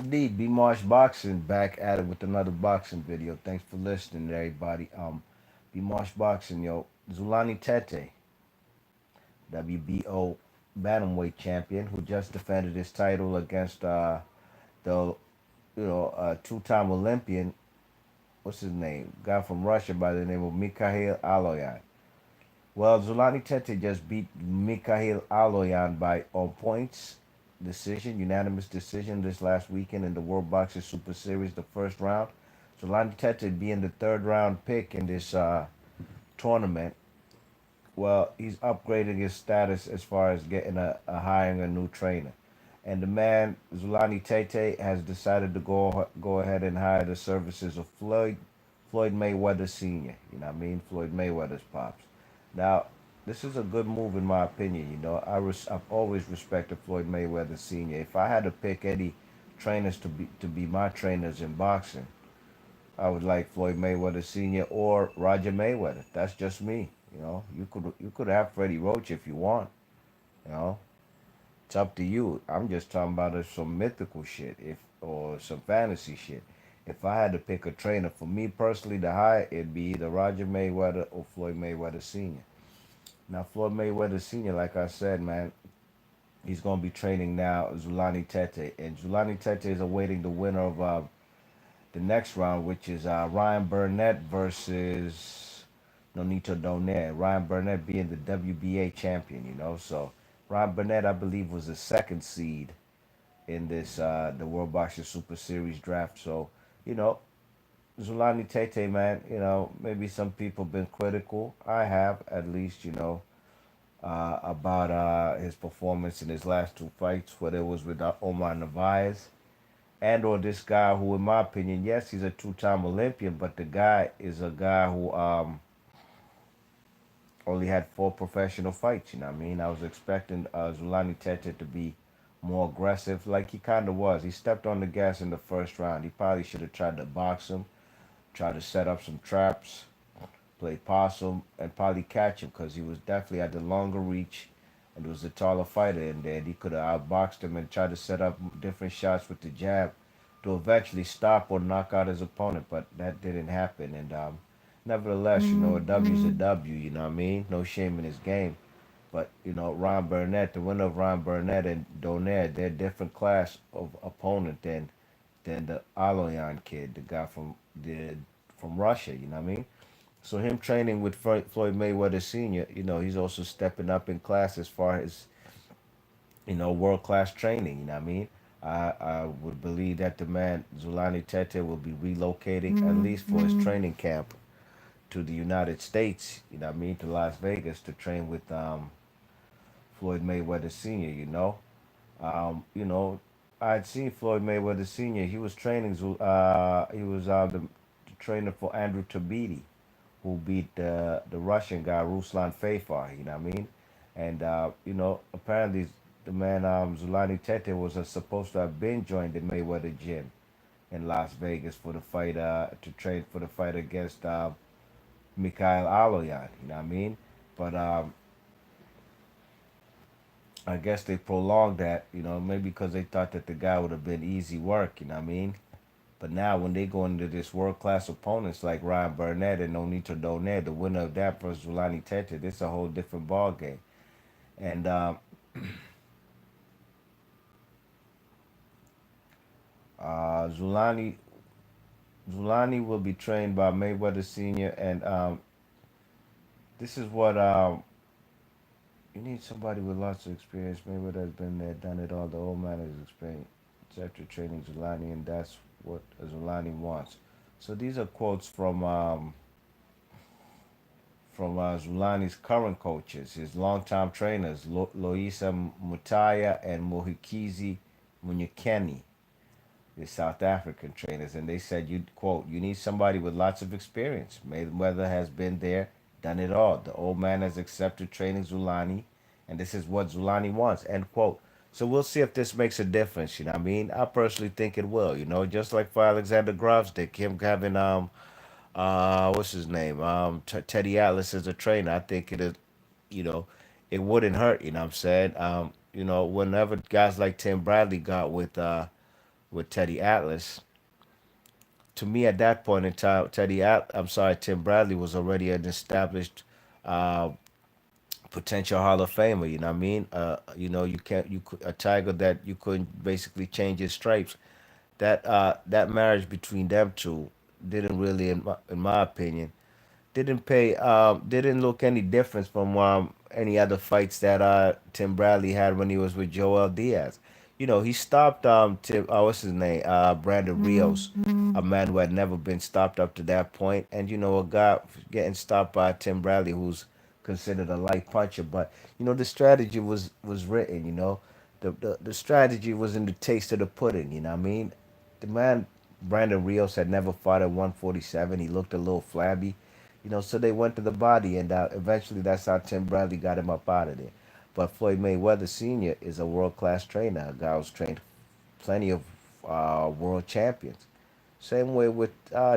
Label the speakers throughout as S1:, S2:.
S1: indeed. B Marsh Boxing back at it with another boxing video. Thanks for listening, everybody. B Marsh Boxing, yo. Zolani Tete, WBO Bantamweight champion, who just defended his title against the two-time Olympian. What's his name? Guy from Russia by the name of Mikhail Aloyan. Well, Zolani Tete just beat Mikhail Aloyan by on points decision, unanimous decision this last weekend in the World Boxing Super Series, the first round. Zolani Tete being the third round pick in this tournament. Well, he's upgrading his status as far as getting a hiring a new trainer. And the man, Zolani Tete, has decided to go ahead and hire the services of Floyd Mayweather Sr. You know what I mean? Floyd Mayweather's pops. Now, this is a good move in my opinion. I've always respected Floyd Mayweather Sr. If I had to pick any trainers to be my trainers in boxing, I would like Floyd Mayweather Sr. or Roger Mayweather. That's just me. You could have Freddie Roach if you want. You know, it's up to you. I'm just talking about some mythical shit, if or some fantasy shit. If I had to pick a trainer for me personally to hire, it'd be either Roger Mayweather or Floyd Mayweather Sr. Now, Floyd Mayweather Sr., like I said, man, he's going to be training now Zolani Tete. And Zolani Tete is awaiting the winner of the next round, which is Ryan Burnett versus Nonito Donaire. Ryan Burnett being the WBA champion, So Ryan Burnett, I believe, was the second seed in this the World Boxing Super Series draft. So, you know, Zulani Tete, man, maybe some people been critical. I have, at least, about his performance in his last two fights, whether it was with Omar Narvaez and or this guy who, in my opinion, yes, he's a two-time Olympian, but the guy is a guy who only had four professional fights. You know what I mean? I was expecting Zulani Tete to be more aggressive, like he kind of was. He stepped on the gas in the first round. He probably should have tried to box him, try to set up some traps, play possum, and probably catch him because he was definitely at the longer reach and was a taller fighter in there. And he could have outboxed him and tried to set up different shots with the jab to eventually stop or knock out his opponent, but that didn't happen. And nevertheless, a W's a W, you know what I mean? No shame in his game. But, Ron Burnett, the winner of Ron Burnett and Donaire, they're a different class of opponent than the Aloyan kid, the guy from Russia, you know what I mean? So him training with Floyd Mayweather Sr., he's also stepping up in class as far as, world class training, you know what I mean? I would believe that the man, Zulani Tete, will be relocating, at least for his training camp, to the United States, you know what I mean, to Las Vegas to train with Floyd Mayweather Sr., You know, I'd seen Floyd Mayweather Sr., he was training, he was the trainer for Andrew Tabiti, who beat the Russian guy Ruslan Fafar. You know what I mean? And apparently the man Zulani Tete was supposed to have been joined the Mayweather gym in Las Vegas for the fight to train for the fight against Mikhail Aloyan. You know what I mean? But I guess they prolonged that. Maybe because they thought that the guy would have been easy work. You know what I mean? But now when they go into this world class opponents like Ryan Burnett and Nonito Donaire, the winner of that versus Zulani Tete, this is a whole different ball game. And Zulani Zulani will be trained by Mayweather Sr. And this is what you need somebody with lots of experience. Mayweather has been there, done it all. The old man has experienced after training Zulani, and that's what Zulani wants. So these are quotes from Zulani's current coaches, his longtime trainers, Loisa Mutaya and Mohikizi Munyekeni, the South African trainers, and they said, "You quote, you need somebody with lots of experience. Mayweather has been there, done it all. The old man has accepted training Zulani, and this is what Zulani wants." End quote. So we'll see if this makes a difference. You know what I mean? I personally think it will. Just like for Alexander Gravsdick, him having what's his name, Teddy Atlas as a trainer, I think it is, you know, it wouldn't hurt. You know what I'm saying? Whenever guys like Tim Bradley got with with Teddy Atlas. To me, at that point in time, Tim Bradley was already an established uh, potential Hall of Famer. You know what I mean? You can't a tiger that you couldn't basically change his stripes. That marriage between them two didn't really, in my opinion, didn't look any different from any other fights that Tim Bradley had when he was with Joel Diaz. He stopped what's his name, Brandon Rios, a man who had never been stopped up to that point, and a guy getting stopped by Tim Bradley, who's considered a light puncher. But the strategy was written. The strategy was in the taste of the pudding. You know what I mean? The man Brandon Rios had never fought at 147. He looked a little flabby. So they went to the body, and eventually that's how Tim Bradley got him up out of there. But Floyd Mayweather Sr. is a world class trainer, a guy who's trained plenty of world champions. Same way with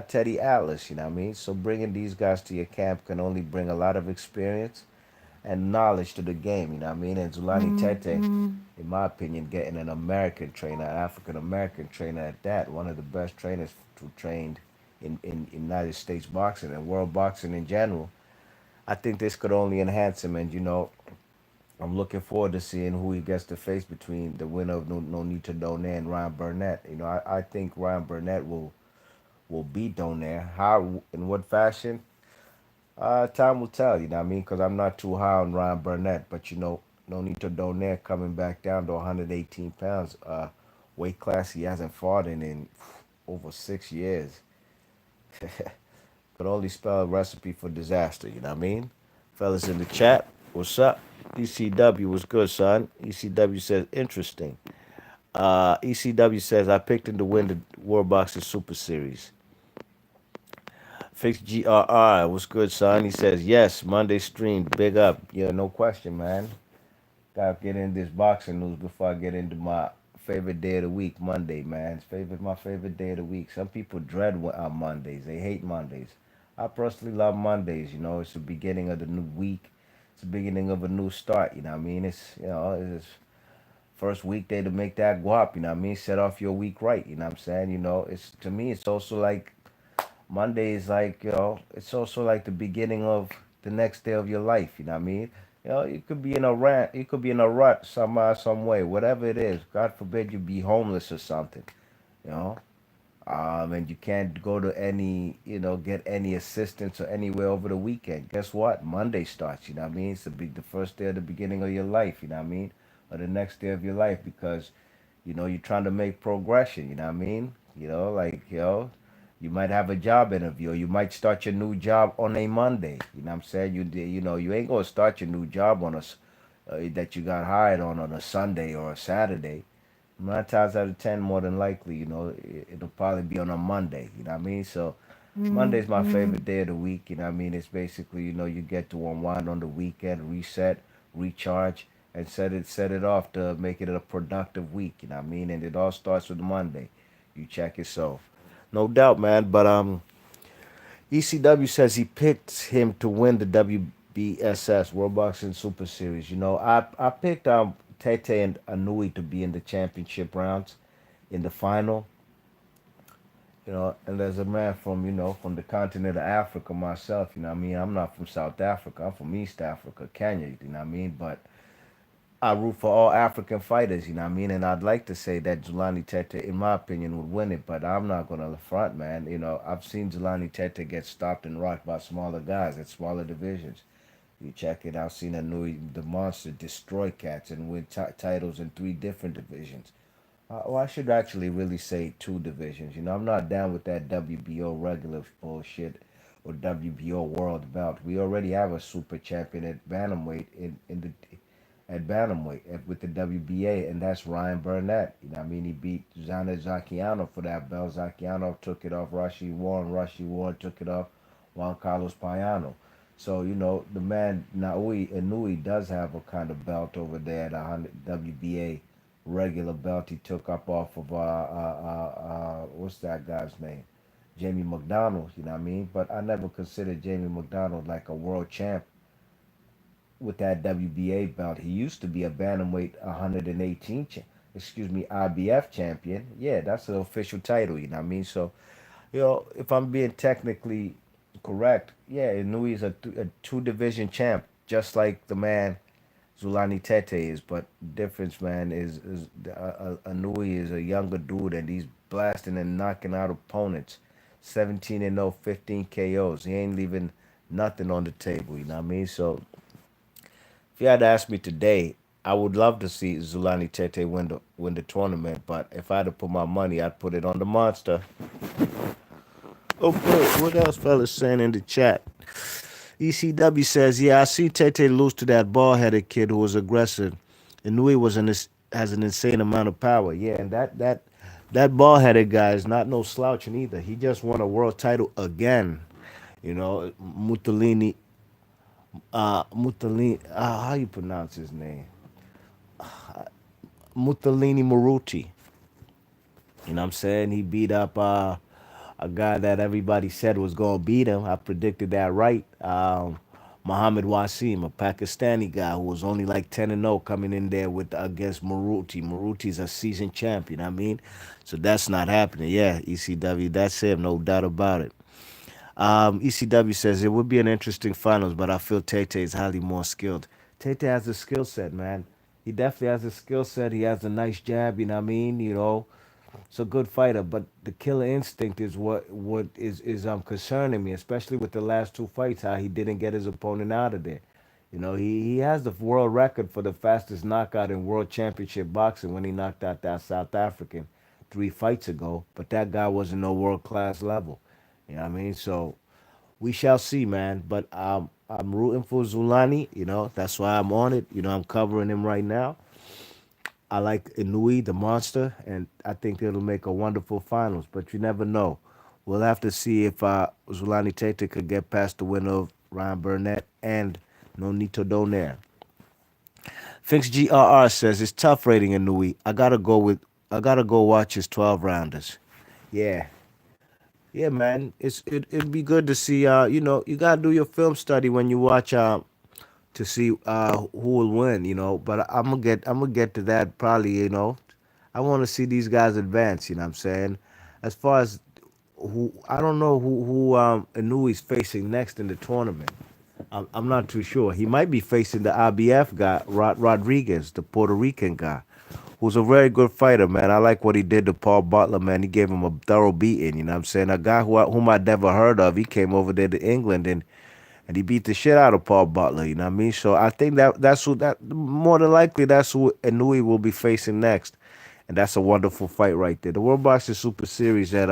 S1: Teddy Atlas, you know what I mean? So bringing these guys to your camp can only bring a lot of experience and knowledge to the game, you know what I mean? And Zolani Tete, in my opinion, getting an American trainer, African American trainer at that, one of the best trainers to trained in United States boxing and world boxing in general. I think this could only enhance him, and I'm looking forward to seeing who he gets to face between the winner of No Need to Donaire and Ryan Burnett. I think Ryan Burnett will beat Donaire. How, in what fashion? Time will tell, you know what I mean? Because I'm not too high on Ryan Burnett, but No Need to Donaire coming back down to 118 pounds, weight class he hasn't fought in over 6 years. Could only spell a recipe for disaster, you know what I mean? Fellas in the chat, what's up? ECW was good, son. ECW says interesting. ECW says I picked him to win the World Boxing Super Series. Fix GRR, what's good, son? He says yes. Monday stream, big up. Yeah, no question, man. Gotta get in this boxing news before I get into my favorite day of the week, Monday, man. My favorite day of the week. Some people dread Mondays. They hate Mondays. I personally love Mondays. It's the beginning of the new week. It's the beginning of a new start. You know what I mean? It's first weekday to make that guap. You know what I mean? Set off your week right. You know what I'm saying? It's to me. It's also like Monday is like, it's also like the beginning of the next day of your life. You know what I mean? You could be in a rant, you could be in a rut somehow, some way, whatever it is. God forbid you be homeless or something, you know. And you can't go to get any assistance or anywhere over the weekend. Guess what? Monday starts. You know what I mean? It's the first day of the beginning of your life. You know what I mean? Or the next day of your life because you're trying to make progression. You know what I mean? You might have a job interview, or you might start your new job on a Monday. You know what I'm saying? You ain't gonna start your new job that you got hired on a Sunday or a Saturday. 9 times out of 10, more than likely, it'll probably be on a Monday. You know what I mean? So Monday's my favorite day of the week. You know what I mean? It's basically, you get to unwind on the weekend, reset, recharge, and set it off to make it a productive week. You know what I mean? And it all starts with Monday. You check yourself. No doubt, man. But ECW says he picked him to win the WBSS World Boxing Super Series. I picked Tete and Anui to be in the championship rounds in the final. And as a man from the continent of Africa myself, you know what I mean? I'm not from South Africa. I'm from East Africa, Kenya, you know what I mean? But I root for all African fighters, you know what I mean? And I'd like to say that Zolani Tete, in my opinion, would win it, but I'm not going to front, man. I've seen Zolani Tete get stopped and rocked by smaller guys at smaller divisions. You check it out, seen Anui, the monster, destroy cats and win titles in 3 different divisions. Well, I should actually really say 2 divisions. I'm not down with that WBO regular bullshit or WBO world belt. We already have a super champion at bantamweight at bantamweight with the WBA, and that's Ryan Burnett. You know what I mean? He beat Zana Zacchiano for that belt. Zacchiano took it off Rashi Warren. Rashi Warren took it off Juan Carlos Payano. So, the man Inui does have a kind of belt over there, the 100 WBA regular belt he took up off of what's that guy's name? Jamie McDonald, you know what I mean? But I never considered Jamie McDonald like a world champ with that WBA belt. He used to be a bantamweight 118 IBF champion. Yeah, that's an official title. You know what I mean? So, if I'm being technically correct, yeah, Inui is a two division champ, just like the man Zolani Tete is. But difference, man, is Inui is a younger dude and he's blasting and knocking out opponents. 17 and 0, 15 KOs. He ain't leaving nothing on the table. You know what I mean? So if you had asked me today, I would love to see Zulani Tete win the tournament, but if I had to put my money, I'd put it on the monster. Okay, what else, fellas, saying in the chat? ECW says, "Yeah, I see Tete lose to that bald-headed kid who was aggressive, and knew he has an insane amount of power. Yeah, and that bald-headed guy is not no slouching either. He just won a world title again. Mutalini, how you pronounce his name? Mutalini Maruti. You know what I'm saying? He beat up a guy that everybody said was going to beat him. I predicted that right. Muhammad Wasim, a Pakistani guy who was only like 10 and 0 coming in there with against Maruti. Maruti's a seasoned champion, I mean. So that's not happening. Yeah, ECW, that's him, no doubt about it. ECW says it would be an interesting finals, but I feel Tate is highly more skilled. Tate has a skill set, man. He definitely has a skill set. He has a nice jab, you know what I mean? It's a good fighter, but the killer instinct is what is concerning me, especially with the last two fights, how he didn't get his opponent out of there. He has the world record for the fastest knockout in world championship boxing when he knocked out that South African 3 fights ago, but that guy wasn't no world class level. You know what I mean? So we shall see, man. But I'm rooting for Zulani. That's why I'm on it. I'm covering him right now. I like Inui, the monster, and I think it'll make a wonderful finals. But you never know. We'll have to see if Zulani Tete could get past the winner of Ryan Burnett and Nonito Donaire. Fix GRR says it's tough rating Inui. I gotta go watch his 12 rounders. Yeah. Yeah, man. It'd be good to see you gotta do your film study when you watch to see who will win, But I'm gonna get to that probably. I want to see these guys advance. You know what I'm saying? As far as who, I don't know who Inui's facing next in the tournament. I'm not too sure. He might be facing the IBF guy, Rodriguez, the Puerto Rican guy, who's a very good fighter, man. I like what he did to Paul Butler, man. He gave him a thorough beating. You know what I'm saying? A guy whom I'd never heard of. He came over there to England and he beat the shit out of Paul Butler. You know what I mean? So I think that's who that more than likely that's who Inui will be facing next, and that's a wonderful fight right there. The World Boxing Super Series at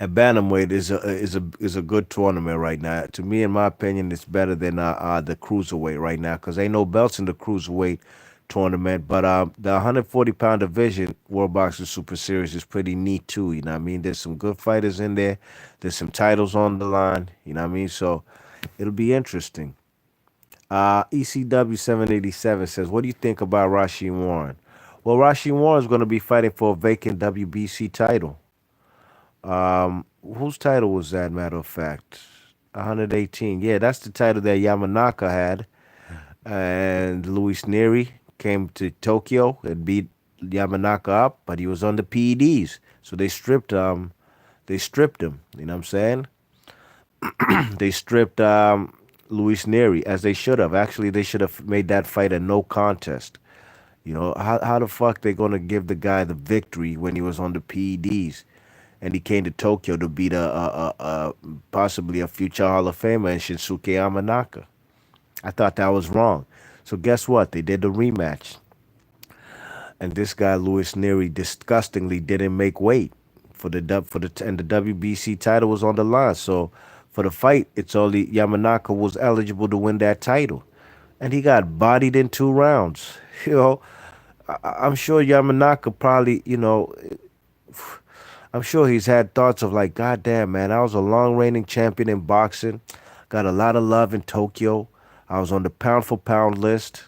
S1: Bantamweight is a good tournament right now. To me, in my opinion, it's better than the cruiserweight right now because ain't no belts in the cruiserweight tournament. But the 140-pound division World Boxing Super Series is pretty neat too. You know what I mean? There's some good fighters in there. There's some titles on the line. You know what I mean? So it'll be interesting. ECW 787 says, "What do you think about Rasheed Warren?" Well, Rasheed Warren is going to be fighting for a vacant WBC title. Whose title was that, matter of fact? 118. Yeah, that's the title that Yamanaka had. And Luis Nery came to Tokyo and beat Yamanaka up, but he was on the PEDs. So they stripped him, you know what I'm saying? They stripped Luis Nery as they should have. Actually, they should have made that fight a no contest. How the fuck they gonna give the guy the victory when he was on the PEDs? And he came to Tokyo to beat a possibly a future Hall of Famer in Shinsuke Yamanaka. I thought that was wrong. So guess what? They did the rematch, and this guy Louis Nery disgustingly didn't make weight and the WBC title was on the line. So for the fight, it's only Yamanaka was eligible to win that title, and he got bodied in 2 rounds. You know, I'm sure Yamanaka probably I'm sure he's had thoughts of like, God damn, man, I was a long reigning champion in boxing, got a lot of love in Tokyo. I was on the pound for pound list.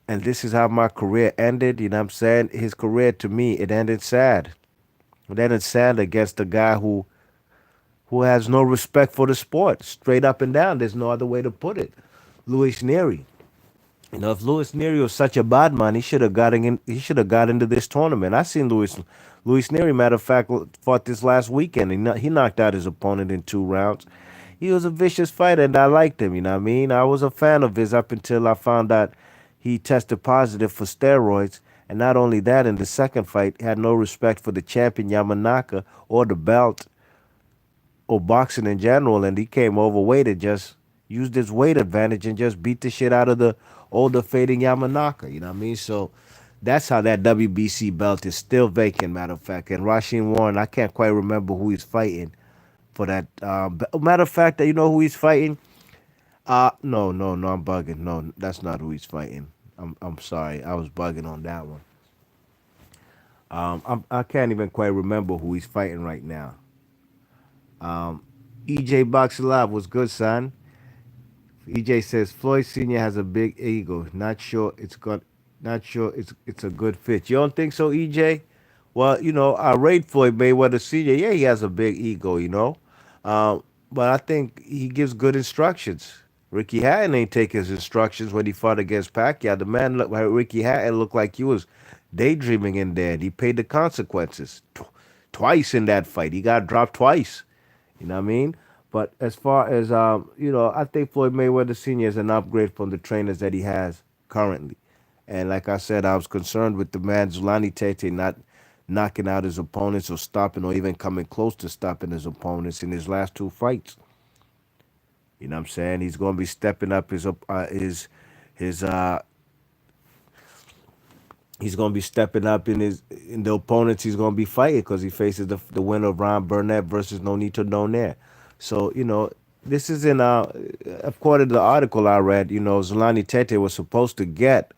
S1: And this is how my career ended. You know what I'm saying? His career to me, it ended sad. It ended sad against a guy who has no respect for the sport. Straight up and down. There's no other way to put it. Luis Nery. If Luis Nery was such a bad man, he should have gotten in. He should have got into this tournament. I seen Luis Nery. Matter of fact, fought this last weekend. He knocked out his opponent in 2 rounds. He was a vicious fighter, and I liked him. You know what I mean? I was a fan of his up until I found out he tested positive for steroids. And not only that, in the second fight, he had no respect for the champion Yamanaka or the belt or boxing in general, and he came overweight and just used his weight advantage and just beat the shit out of the older fading Yamanaka. You know what I mean? So that's how that WBC belt is still vacant. Matter of fact, and Rasheen Warren, I can't quite remember who he's fighting for that. Matter of fact, that you know who he's fighting? No, no, no, I'm bugging. No, that's not who he's fighting. I'm sorry, I was bugging on that one. I can't even quite remember who he's fighting right now. EJ Box Alive was good, son. EJ says Floyd Sr. has a big ego. Not sure it's a good fit. You don't think so, EJ? Well, I rate Floyd Mayweather Sr. Yeah, he has a big ego, Um, but I think he gives good instructions. Ricky Hatton ain't take his instructions when he fought against Pacquiao. The man looked like Ricky Hatton looked like he was daydreaming in there, and he paid the consequences twice in that fight. He got dropped twice. You know what I mean? But as far as I think Floyd Mayweather Sr. is an upgrade from the trainers that he has currently. And like I said, I was concerned with the man Zolani Tete not knocking out his opponents or stopping or even coming close to stopping his opponents in his last 2 fights. You know what I'm saying? He's going to be stepping up his he's going to be stepping up in the opponents he's going to be fighting because he faces the winner of Ron Burnett versus Nonito Donaire. So this is according to the article I read. Zolani Tete was supposed to get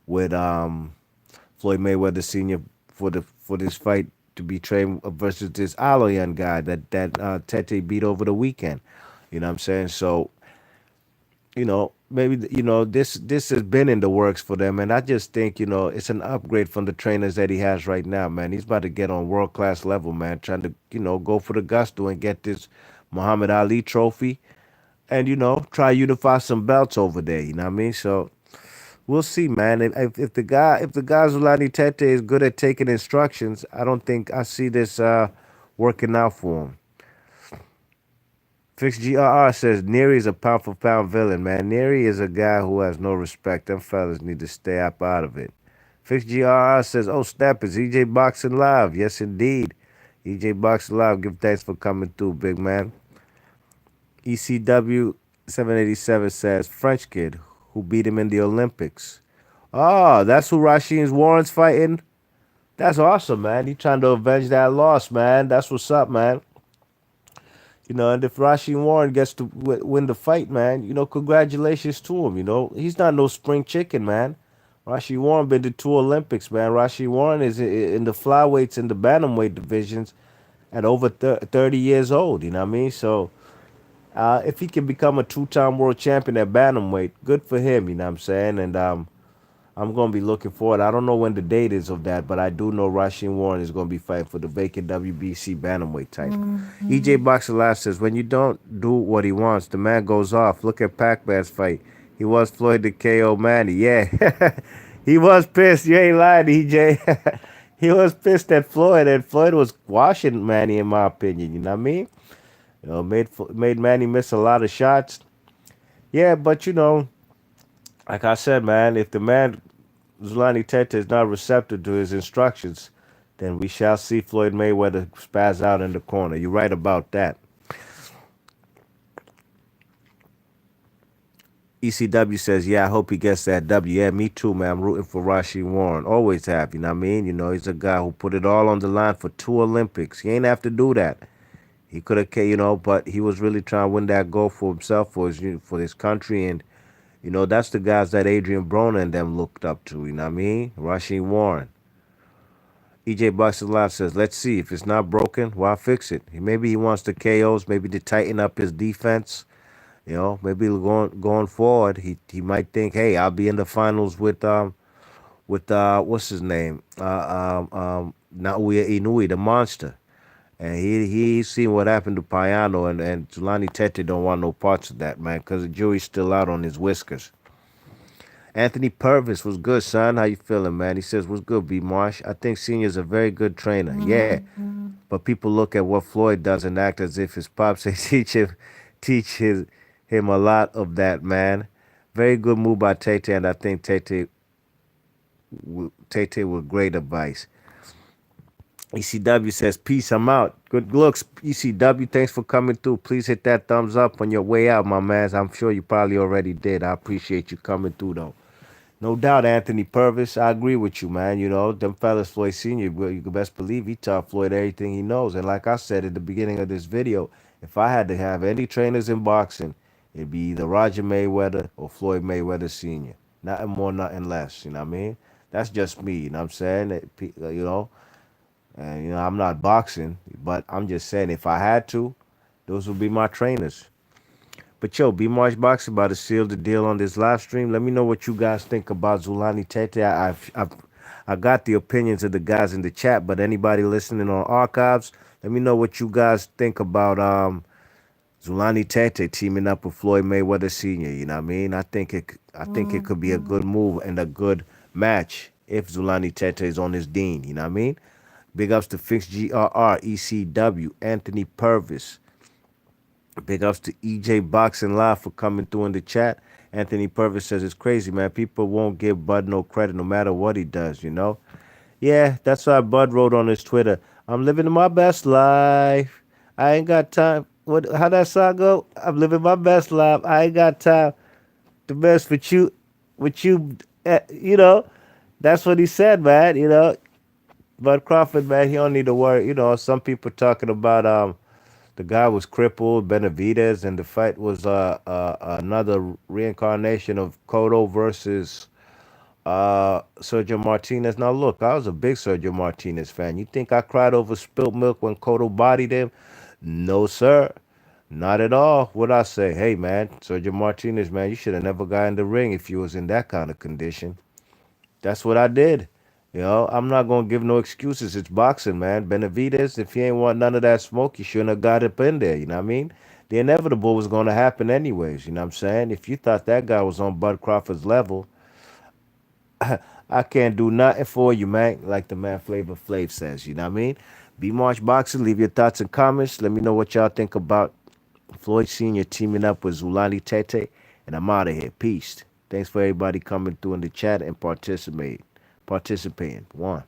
S1: with Floyd Mayweather Sr. for this fight to be trained versus this Aloyan guy that Tete beat over the weekend. You know what I'm saying? So maybe this has been in the works for them, and I just think it's an upgrade from the trainers that he has right now, man. He's about to get on world class level, man. Trying to go for the gusto and get this Muhammad Ali trophy, and try to unify some belts over there. You know what I mean? So we'll see, man. If the guy Zulani Tete is good at taking instructions, I don't think I see this working out for him. Fix GRR says Nery is a pound for pound villain, man. Nery is a guy who has no respect. Them fellas need to stay up out of it. Fix GRR says, oh, snap, is EJ Boxing Live? Yes, indeed. EJ Boxing Live, give thanks for coming through, big man. ECW 787 says, French kid who beat him in the Olympics. Oh, that's who Rasheen Warren's fighting? That's awesome, man. He trying to avenge that loss, man. That's what's up, man. And if Rasheen Warren gets to win the fight, man, congratulations to him. He's not no spring chicken, man. Rasheen Warren been to 2 Olympics, man. Rasheen Warren is in the flyweights and the bantamweight divisions at over 30 years old. You know what I mean? So if he can become a 2-time world champion at bantamweight, good for him. You know what I'm saying? And I'm going to be looking forward. I don't know when the date is of that, but I do know Rasheen Warren is going to be fighting for the vacant WBC bantamweight title. EJ Boxer Live says, when you don't do what he wants, the man goes off. Look at Pac-Man's fight. He was Floyd the KO Manny. Yeah, he was pissed. You ain't lying, EJ. He was pissed at Floyd, and Floyd was washing Manny, in my opinion. You know what I mean? Made Manny miss a lot of shots. Yeah, but like I said, man, if the man Zolani Tete is not receptive to his instructions, then we shall see Floyd Mayweather spaz out in the corner. You're right about that. ECW says, yeah, I hope he gets that W. Yeah, me too, man. I'm rooting for Rasheen Warren. Always have, you know what I mean? He's a guy who put it all on the line for 2 Olympics. He ain't have to do that. He could have, but he was really trying to win that gold for himself, for his country, and that's the guys that Adrian Broner and them looked up to. You know what I mean? Rasheen Warren. EJ Bucks Live says, let's see. If it's not broken, why fix it? Maybe he wants the KOs, maybe to tighten up his defense. Maybe going forward, he might think, hey, I'll be in the finals with what's his name? Naoya Inoue, the monster. And he's seen what happened to Payano, and Tulani Tete don't want no parts of that, man, because the jury's still out on his whiskers. Anthony Purvis was good, son. How you feeling, man? He says, "What's good, B Marsh? I think Senior's a very good trainer. Yeah, but people look at what Floyd does and act as if his pops say teach him a lot of that, man. Very good move by Tete, and I think Tete with great advice." ECW says, "Peace, I'm out. Good looks, ECW. Thanks for coming through. Please hit that thumbs up on your way out, my man. I'm sure you probably already did. I appreciate you coming through, though." No doubt, Anthony Purvis. I agree with you, man. You know, them fellas, Floyd Sr., well, you can best believe he taught Floyd everything he knows. And like I said at the beginning of this video, if I had to have any trainers in boxing, it'd be either Roger Mayweather or Floyd Mayweather Sr. Nothing more, nothing less. You know what I mean? That's just me. You know what I'm saying? You know, and, you know, I'm not boxing, but I'm just saying if I had to, those would be my trainers. But yo, B March Boxing about to seal the deal on this live stream. Let me know what you guys think about Zolani Tete. I got the opinions of the guys in the chat, but anybody listening on archives, let me know what you guys think about Zolani Tete teaming up with Floyd Mayweather Sr. You know what I mean? I think it could be a good move and a good match if Zolani Tete is on his dean. You know what I mean? Big ups to Fix GRR, ECW, Anthony Purvis. Big ups to EJ Boxing Live for coming through in the chat. Anthony Purvis says it's crazy, man. People won't give Bud no credit no matter what he does, you know? Yeah, that's why Bud wrote on his Twitter, "I'm living my best life. I ain't got time." How that song go? "I'm living my best life. I ain't got time to mess with you, you know? That's what he said, man, you know? Bud Crawford, man, he don't need to worry. You know, some people talking about the guy was crippled, Benavidez, and the fight was another reincarnation of Cotto versus Sergio Martinez. Now, look, I was a big Sergio Martinez fan. You think I cried over spilt milk when Cotto bodied him? No, sir. Not at all. What I say? Hey, man, Sergio Martinez, man, you should have never got in the ring if you was in that kind of condition. That's what I did. You know, I'm not gonna give no excuses. It's boxing, man. Benavidez, if he ain't want none of that smoke, you shouldn't have got up in there. You know what I mean? The inevitable was gonna happen anyways. You know what I'm saying? If you thought that guy was on Bud Crawford's level, I can't do nothing for you, man. Like the man Flavor Flav says. You know what I mean? B March Boxing. Leave your thoughts and comments. Let me know what y'all think about Floyd Sr. teaming up with Zolani Tete. And I'm out of here. Peace. Thanks for everybody coming through in the chat and participating. One.